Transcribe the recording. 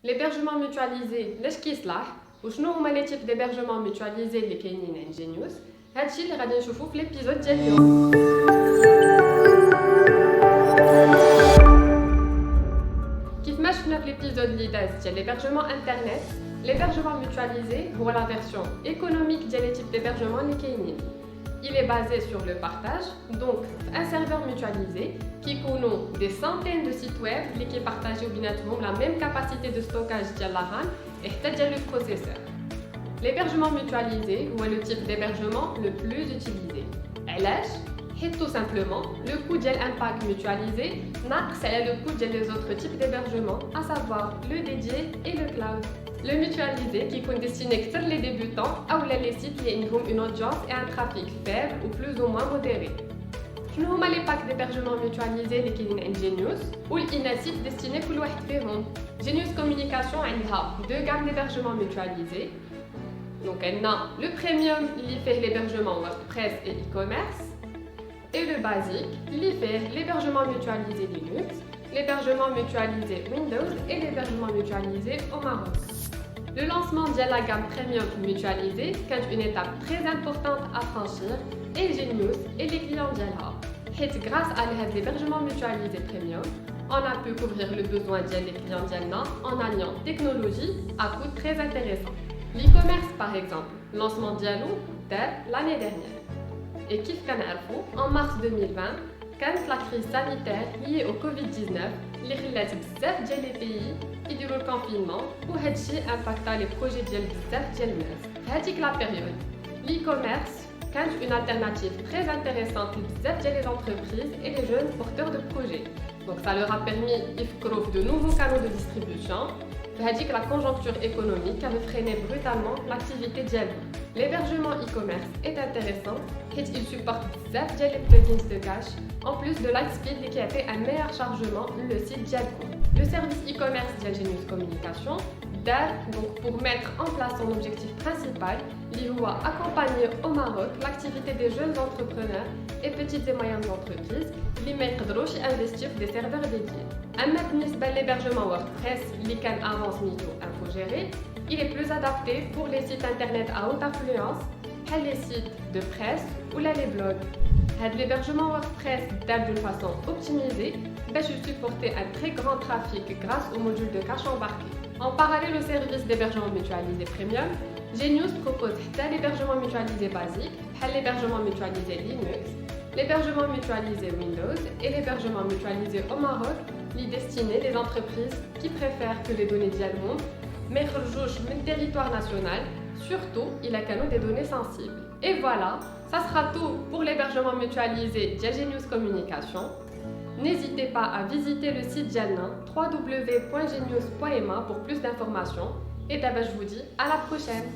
L'hébergement mutualisé, ليش كيصلح وشنو هما لي تيب d'hébergement mutualisé اللي كاينين عند جينيوس. هادشي اللي غادي نشوفو في ليبيزود ديال اليوم. كيف ما شفنا في ليبيزود اللي داز ديال l'hébergement internet, l'hébergement mutualisé هو la version économique ديال لي تيب d'hébergement اللي كاينين. Il est basé sur le partage, donc un serveur mutualisé qui connaît des centaines de sites web qui partagent la même capacité de stockage de la RAM et le processeur. L'hébergement mutualisé est le type d'hébergement le plus utilisé. Et tout simplement, le coût de l'impact mutualisé c'est le coût des autres types d'hébergement, à savoir le dédié et le cloud. Le mutualisé qui est destiné à les débutants ou les sites qui ont une audience et un trafic faible ou plus ou moins modéré. Quels sont les packs d'hébergement mutualisé qui sont en Genius ou les sites destinés à tout le monde. Genius Communication a deux gammes d'hébergement mutualisé. Donc, on a le premium qui fait l'hébergement WordPress et e-commerce, et le basique qui fait l'hébergement mutualisé Linux, l'hébergement mutualisé Windows et l'hébergement mutualisé au Maroc. Le lancement de la gamme Premium mutualisée est une étape très importante à franchir et Genius et les clients d'Yalha. Grâce à l'hébergement mutualisé Premium, on a pu couvrir le besoin des clients d'Yalha en alliant technologie à coût très intéressant. L'e-commerce par exemple, lancement Diallo dès l'année dernière. Et Kif Kanarfou, en mars 2020, quand la crise sanitaire liée au Covid-19 اللي خلات بزاف ديال لي بيي يديروا الكونفينمون وهادشي امباكتا لي بروجي ديال بزاف ديال الناس. هاديك لا بيريود لي كوميرس كانت une alternative très intéressante لبزاف ديال les entreprises et les jeunes porteurs de projets. Donc ça leur a permis يفكروا de nouveaux canaux de distribution. هاديك la conjoncture économique avait freiné brutalement l'activité ديالهم. L'hébergement e-commerce est intéressant car il supporte bzaf ديال les plugins de cache en plus de Lightspeed qui a fait un meilleur chargement le site Dialco. Le service e-commerce de Genius Communication donc pour mettre en place son objectif principal, il doit accompagner au Maroc l'activité des jeunes entrepreneurs et petites et moyennes entreprises qui peuvent investir des serveurs dédiés. Pour l'hébergement WordPress, qui can avance Mito Infogéré, il est plus adapté pour les sites internet à haute influence, les sites de presse ou les blogs. L'hébergement WordPress est d'une façon optimisée pour supporter un très grand trafic grâce au module de cache embarqué. En parallèle au service d'hébergement mutualisé Premium, Genius propose l'hébergement mutualisé basique, l'hébergement mutualisé Linux, l'hébergement mutualisé Windows et l'hébergement mutualisé au Maroc, destiné aux entreprises qui préfèrent que les données dialment, mais rejoignent le territoire national, surtout il a canaux des données sensibles. Et voilà, ça sera tout pour l'hébergement mutualisé de Genius Communication. N'hésitez pas à visiter le site Dialna www.genius.ma pour plus d'informations et je vous dis à la prochaine.